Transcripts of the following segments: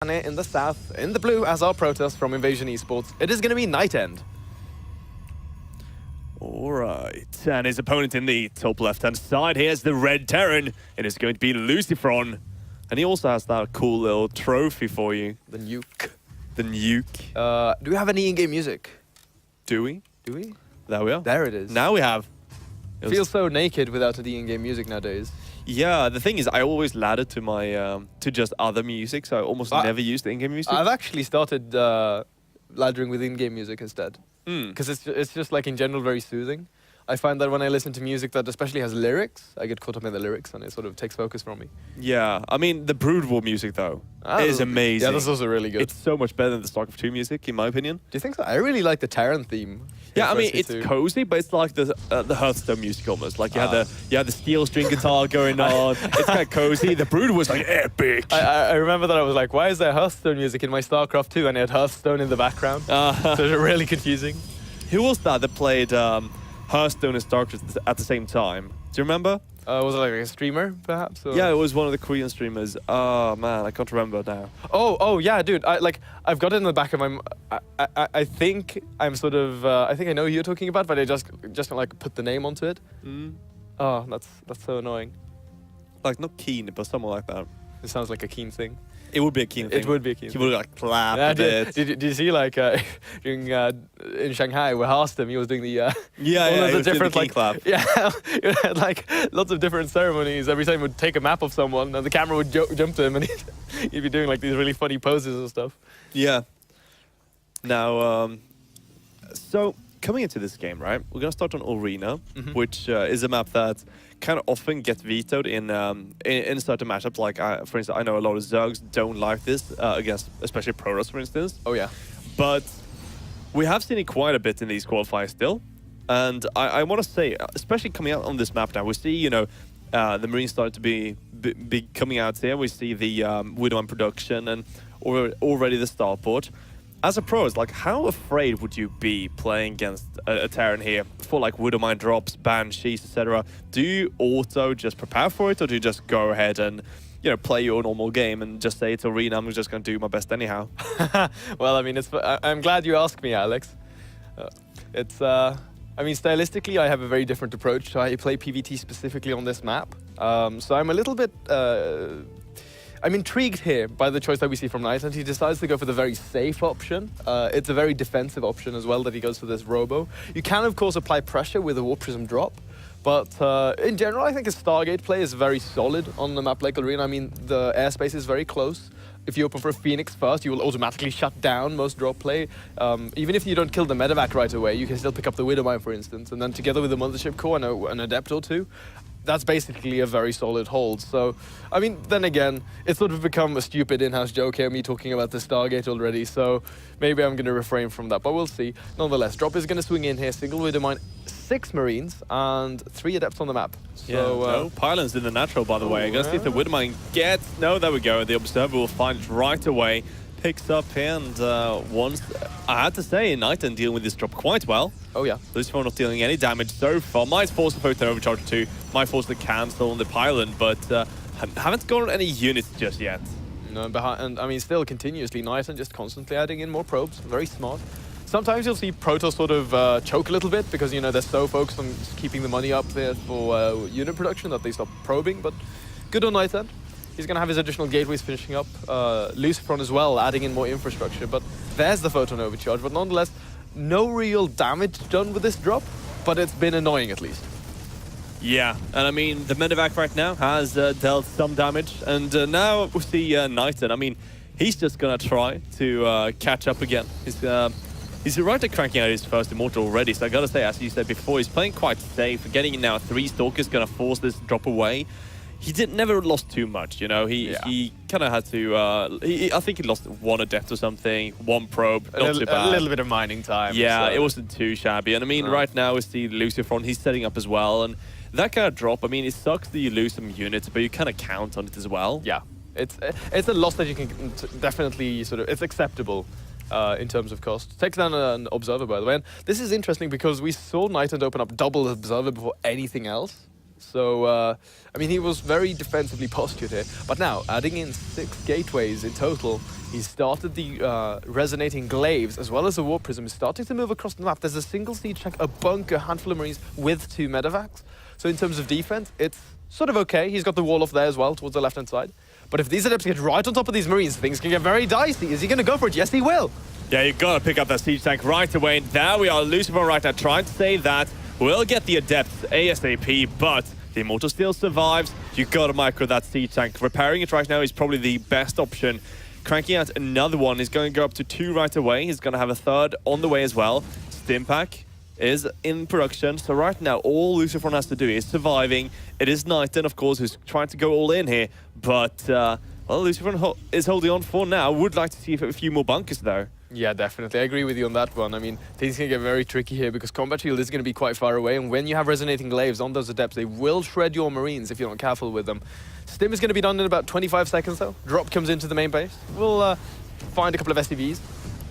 In the south, in the blue, as our Protoss from Invasion Esports, it is going to be Night End. All right, and his opponent in the top left-hand side, here's the Red Terran. It is going to be LucifroN. And he also has that cool little trophy for you. The nuke. The nuke. Do we have any in-game music? Do we? Do we? There we are. There it is. Now we have. Feels so naked without the in-game music nowadays. Yeah, the thing is, I always ladder to my to just other music, so I almost never use the in-game music. I've actually started laddering with in-game music instead, because it's just like in general very soothing. I find that when I listen to music that especially has lyrics, I get caught up in the lyrics and it sort of takes focus from me. Yeah, I mean the Brood War music though is amazing. Yeah, that's also really good. It's so much better than the StarCraft 2 music, in my opinion. Do you think so? I really like the Terran theme. Yeah, I mean it's cozy, but it's like the Hearthstone music almost. Like you had the steel string guitar going on. It's kind of cozy. The Brood was like epic. I remember that I was like, why is there Hearthstone music in my StarCraft 2? And it had Hearthstone in the background. So it was really confusing. Who was that played Hearthstone and StarCraft at the same time? Do you remember? Was it like a streamer, perhaps? Or? Yeah, it was one of the Korean streamers. Oh man, I can't remember now. Oh yeah, dude. I've got it in the back of my. I think I'm sort of. I think I know who you're talking about, but I just like put the name onto it. Oh, that's so annoying. Like not Keen, but someone like that. It sounds like a Keen thing. It would be a Keen thing. It would be a Keen thing. He would like clap a bit. Did you see like during in Shanghai where Harstem he was doing the all of the different the clap. Yeah, it had like lots of different ceremonies. Every time he would take a map of someone and the camera would jump to him and he'd be doing like these really funny poses and stuff. Yeah. Now, so coming into this game, right? We're gonna start on Arena, which is a map that kind of often gets vetoed in certain matchups. Like, for instance, I know a lot of Zergs don't like this against, especially Protoss, for instance. Oh yeah. But we have seen it quite a bit in these qualifiers still, and I want to say, especially coming out on this map now, we see the Marines starting to be coming out here. We see the Widowmine production and already the starport. As a pro, like, how afraid would you be playing against a Terran here for like Widowmine drops, Banshees, etc.? Do you auto just prepare for it, or do you just go ahead and play your normal game and just say it's Arena, I'm just going to do my best anyhow? Well, I mean, I'm glad you asked me, Alex. I mean, stylistically, I have a very different approach to how you play PvT specifically on this map. So I'm a little bit. I'm intrigued here by the choice that we see from Night End. He decides to go for the very safe option. It's a very defensive option as well that he goes for this Robo. You can, of course, apply pressure with a Warp Prism drop. But in general, I think his Stargate play is very solid on a map like Arena. I mean, the airspace is very close. If you open for a Phoenix first, you will automatically shut down most drop play. Even if you don't kill the Medevac right away, you can still pick up the Widowmine, for instance. And then together with the Mothership Core and an Adept or two, that's basically a very solid hold. So, I mean, then again, it's sort of become a stupid in-house joke here, me talking about the Stargate already, so maybe I'm going to refrain from that, but we'll see. Nonetheless, drop is going to swing in here, single Widowmine, 6 Marines, and 3 Adepts on the map. So, no pylons in the natural, by the way. I'm going to see if the Widowmine gets... No, there we go. The Observer will find it right away. Picks up here, and once... I had to say, Night End dealing with this drop quite well. Oh, yeah. LucifroN not dealing any damage so far. Might force the Photon Overcharge too. Might force the cancel on the pylon, but haven't gotten any units just yet. No, and I mean, still continuously, Night End just constantly adding in more probes. Very smart. Sometimes you'll see Protoss sort of choke a little bit because, they're so focused on keeping the money up there for unit production that they stop probing, but good on Night End. He's going to have his additional gateways finishing up. LucifroN as well, adding in more infrastructure, but there's the Photon Overcharge. But nonetheless, no real damage done with this drop, but it's been annoying at least. Yeah, and I mean, the Medevac right now has dealt some damage, and now we see Night End. I mean, he's just going to try to catch up again. He's right at cranking out his first Immortal already, so I got to say, as you said before, he's playing quite safe. Getting in now 3 Stalkers going to force this drop away. He never lost too much, He kind of had to. I think he lost 1 Adept or something, 1 probe, not too bad. A little bit of mining time. Yeah, so. It wasn't too shabby. And I mean, right now we see LucifroN. He's setting up as well, and that kind of drop. I mean, it sucks that you lose some units, but you kind of count on it as well. Yeah, it's a loss that you can definitely sort of. It's acceptable. In terms of cost. Takes down an Observer, by the way. And this is interesting because we saw Night End open up double Observer before anything else. So, I mean, he was very defensively postured here. But now, adding in 6 gateways in total, he's started the resonating glaives as well as the warp prism. Is starting to move across the map. There's a single siege tank, a bunker, a handful of marines with 2 medevacs. So in terms of defense, it's sort of okay. He's got the wall off there as well towards the left-hand side. But if these adepts get right on top of these marines, things can get very dicey. Is he going to go for it? Yes, he will. Yeah, you got to pick up that siege tank right away. And there we are, LucifroN right now trying to say that we'll get the adepts ASAP, but the Immortal still survives. You got to micro that siege tank. Repairing it right now is probably the best option. Cranking out another one is going to go up to 2 right away. He's going to have a 3rd on the way as well. Stimpack is in production. So right now, all LucifroN has to do is surviving. It is Knighton, of course, who's trying to go all in here. But, well, LucifroN is holding on for now. Would like to see a few more bunkers, though. Yeah, definitely. I agree with you on that one. I mean, things can get very tricky here because combat shield is going to be quite far away. And when you have resonating glaives on those adepts, they will shred your marines if you're not careful with them. Stim is going to be done in about 25 seconds, though. Drop comes into the main base. We'll find a couple of SCVs.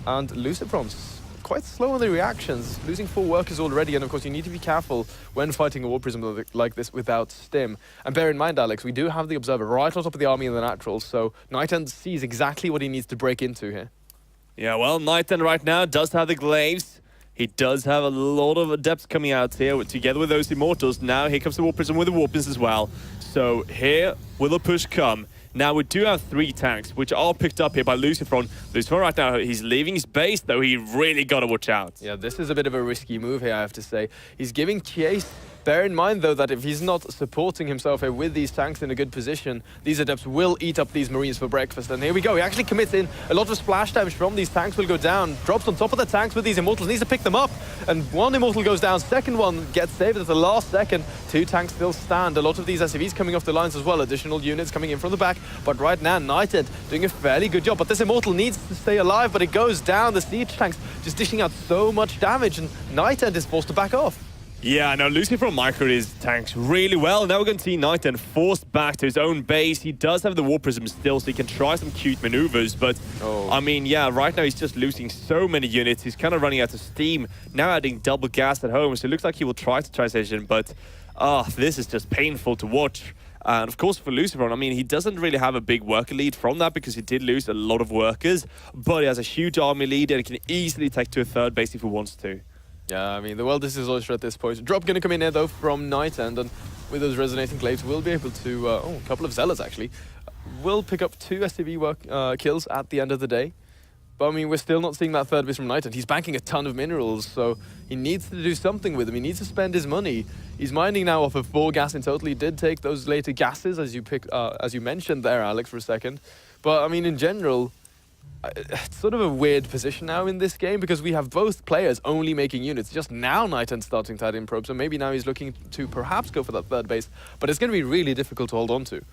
And LucifroN's quite slow on the reactions, losing 4 workers already, and of course you need to be careful when fighting a war prism like this without stim. And bear in mind, Alex, we do have the observer right on top of the army in the naturals, so Knighton sees exactly what he needs to break into here. Yeah, well, Knighton right now does have the glaives. He does have a lot of adepts coming out here together with those immortals. Now here comes the war prism with the warpins as well. So here will the push come. Now, we do have 3 tanks, which are picked up here by LucifroN. LucifroN right now, he's leaving his base, though. He really got to watch out. Yeah, this is a bit of a risky move here, I have to say. He's giving chase. Bear in mind, though, that if he's not supporting himself here with these tanks in a good position, these adepts will eat up these marines for breakfast. And here we go. He actually commits in. A lot of splash damage from these tanks will go down. Drops on top of the tanks with these immortals. Needs to pick them up. And 1 immortal goes down. 2nd one gets saved at the last second. 2 tanks still stand. A lot of these SCVs coming off the lines as well. Additional units coming in from the back. But right now, Knighton doing a fairly good job. But this immortal needs to stay alive, but it goes down. The siege tanks just dishing out so much damage. And Knighton is forced to back off. Yeah, no, LucifroN microed his tanks really well. Now we're going to see Knighton forced back to his own base. He does have the war prism still, so he can try some cute maneuvers. But, I mean, yeah, right now he's just losing so many units. He's kind of running out of steam. Now adding double gas at home, so it looks like he will try to transition. But, this is just painful to watch. And, of course, for LucifroN, I mean, he doesn't really have a big worker lead from that because he did lose a lot of workers. But he has a huge army lead, and he can easily take to a 3rd base if he wants to. Yeah, I mean, the world is his oyster at this point. Drop going to come in here, though, from Knighton, and with those resonating glaives, we'll be able to... a couple of zealots, actually. We'll pick up 2 SCV kills at the end of the day. But, I mean, we're still not seeing that 3rd base from Knighton. He's banking a ton of minerals, so he needs to do something with them. He needs to spend his money. He's mining now off of 4 gas in total. He did take those later gases, as you mentioned there, Alex, for a second. But, I mean, in general... it's sort of a weird position now in this game because we have both players only making units. Just now Knighton's starting to add in probes, so maybe now he's looking to perhaps go for that 3rd base, but it's going to be really difficult to hold on to.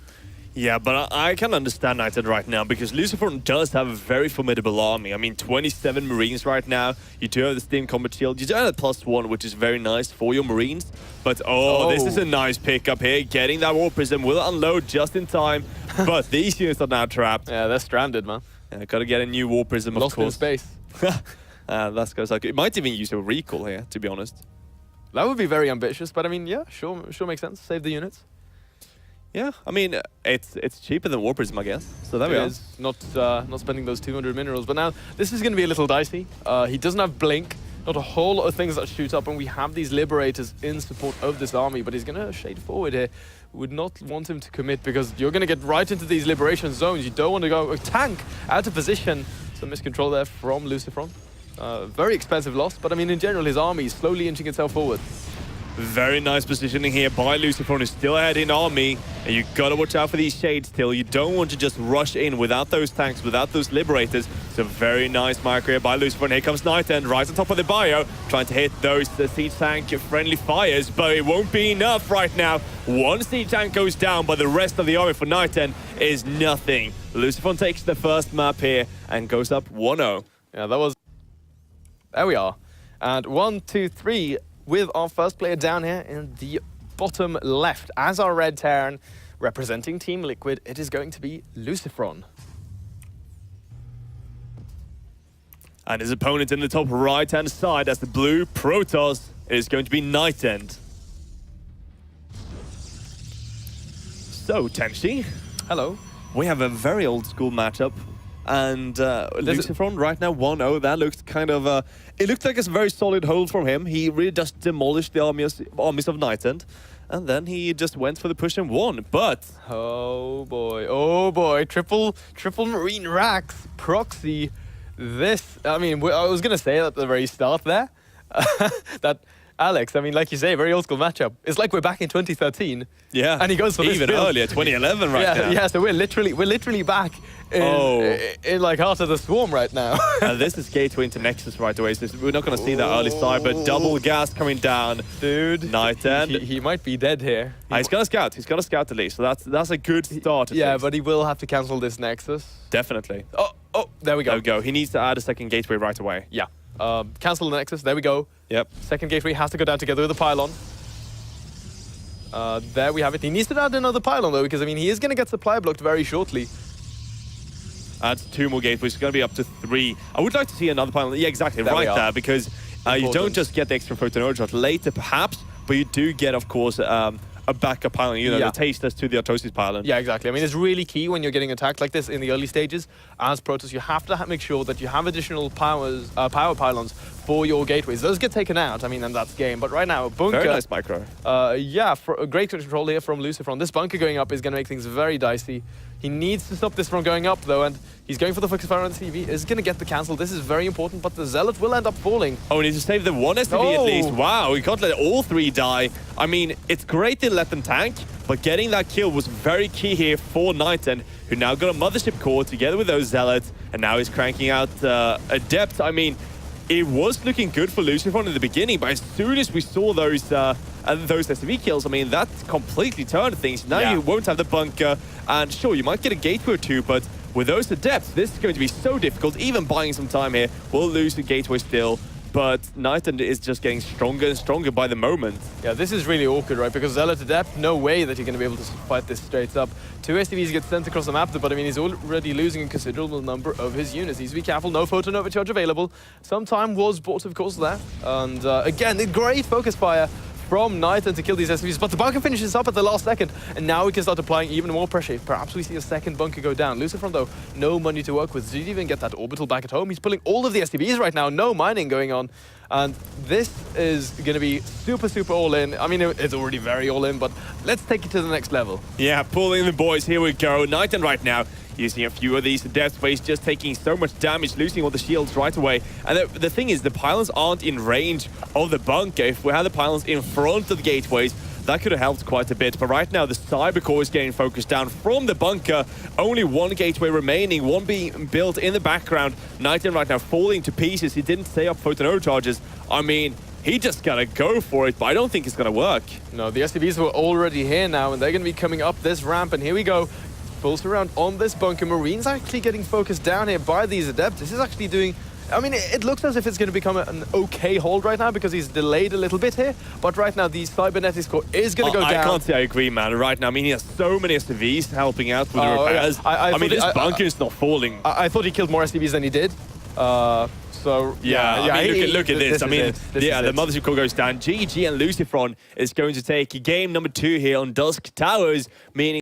Yeah, but I can understand Knighton right now because LucifroN does have a very formidable army. I mean, 27 Marines right now. You do have the Steam Combat Shield. You do have a +1, which is very nice for your Marines. But, this is a nice pickup here. Getting that War Prism will unload just in time. But these units are now trapped. Yeah, they're stranded, man. Yeah, got to get a new War Prism, of course. Lost in space. That's goes like it might even use a recall here, to be honest. That would be very ambitious, but I mean, yeah, sure makes sense. Save the units. Yeah, I mean, it's cheaper than War Prism, I guess. So there we are. Not spending those 200 minerals, but now this is going to be a little dicey. He doesn't have blink. Not a whole lot of things that shoot up, and we have these liberators in support of this army, but he's going to shade forward here. Would not want him to commit because you're going to get right into these liberation zones. You don't want to go a tank out of position. Some miscontrol there from LucifroN. Very expensive loss, but I mean, in general, his army is slowly inching itself forward. Very nice positioning here by LucifroN, who's still ahead in army. And you've got to watch out for these shades still. You don't want to just rush in without those tanks, without those liberators. So very nice micro here by LucifroN. Here comes Knighton, right on top of the bio, trying to hit those siege tank friendly fires, but it won't be enough right now. One siege tank goes down, but the rest of the army for Knighton is nothing. LucifroN takes the first map here and goes up 1-0. Yeah, that was... There we are. And 1, 2, 3... with our first player down here in the bottom left. As our red Terran representing Team Liquid, it is going to be LucifroN. And his opponent in the top right-hand side as the blue Protoss is going to be Knighton. So, Tenshi, Hello. we have a very old school matchup. And LucifroN right now 1-0. That looks kind of... it looked like a very solid hold from him. He really just demolished the armies of Nightend. And then he just went for the push and won. But... Oh boy. Triple Marine racks. Proxy. This... I mean, I was going to say at the very start there that... Alex, I mean, like you say, very old school matchup. It's like we're back in 2013. Yeah. And he goes for this even build. earlier, 2011 right now. Yeah, so we're literally back in like Heart of the Swarm right now. And this is gateway into Nexus right away. So we're not going to see that early side, but double gas coming down. Dude. Nightend. He might be dead here. He's got a scout. He's got a scout at least. So that's a good start. Yeah, but he will have to cancel this Nexus. Definitely. Oh, there we go. There we go. He needs to add a second gateway right away. Yeah. Cancel the Nexus. There we go. Yep. Second gateway has to go down together with the pylon. There we have it. He needs to add another pylon though, because I mean he is going to get supply blocked very shortly. Adds 2 more gateways. It's going to be up to 3. I would like to see another pylon. Yeah, exactly. There right there, because you don't just get the extra photon overshot later, perhaps, but you do get, of course, a backup pylon. You know, the tasters to the Autosis pylon. Yeah, exactly. I mean, it's really key when you're getting attacked like this in the early stages. As Protoss, you have to make sure that you have additional power pylons for your gateways. Those get taken out. I mean, and that's game. But right now, bunker. Very nice micro. Yeah, for a great control here from LucifroN. This bunker going up is going to make things very dicey. He needs to stop this from going up, though, and he's going for the focus fire on the CV. Is going to get the cancel. This is very important, but the Zealot will end up falling. Oh, he needs to save the one STV at least. Wow, he can't let all 3 die. I mean, it's great to let them tank, but getting that kill was very key here for Nightend, who now got a Mothership core together with those Zealots, and now he's cranking out Adept. I mean, it was looking good for LucifroN in the beginning, but as soon as we saw those STV kills, I mean, that completely turned things. Now you won't have the bunker, and sure, you might get a gateway or 2, but with those Adepts, this is going to be so difficult. Even buying some time here, we'll lose the gateway still, but Nightend is just getting stronger and stronger by the moment. Yeah, this is really awkward, right? Because Zealot Adept, no way that you're going to be able to fight this straight up. 2 STVs get sent across the map, but I mean, he's already losing a considerable number of his units. He needs to be careful. No photon overcharge available. Some time was bought, of course, there. And again, the great focus fire from Nightend to kill these STVs, but the bunker finishes up at the last second, and now we can start applying even more pressure. Perhaps we see a second bunker go down. LucifroN, though, no money to work with. Did he even get that orbital back at home? He's pulling all of the STVs right now, no mining going on, and this is going to be super, super all-in. I mean, it's already very all-in, but let's take it to the next level. Yeah, pulling the boys, here we go. Nightend right now using a few of these Death Space, just taking so much damage, losing all the shields right away. And the thing is, the pylons aren't in range of the bunker. If we had the pylons in front of the gateways, that could have helped quite a bit. But right now, the Cyber Core is getting focused down from the bunker. Only 1 gateway remaining, 1 being built in the background. Nightend right now falling to pieces. He didn't stay up photon overcharges. I mean, he just gotta go for it, but I don't think it's gonna work. No, the STVs were already here now, and they're gonna be coming up this ramp, and here we go. Full surround on this bunker. Marines actually getting focused down here by these Adepts. This is actually doing... I mean, it looks as if it's going to become an okay hold right now because he's delayed a little bit here. But right now, the Cybernetics core is going to go down. I can't say I agree, man. Right now, I mean, he has so many STVs helping out with the repairs. Yeah. I mean, this bunker is not falling. I thought he killed more STVs than he did. So yeah, I mean, look at this. I mean, the Mothership core goes down. GG and LucifroN is going to take game number 2 here on Dusk Towers, meaning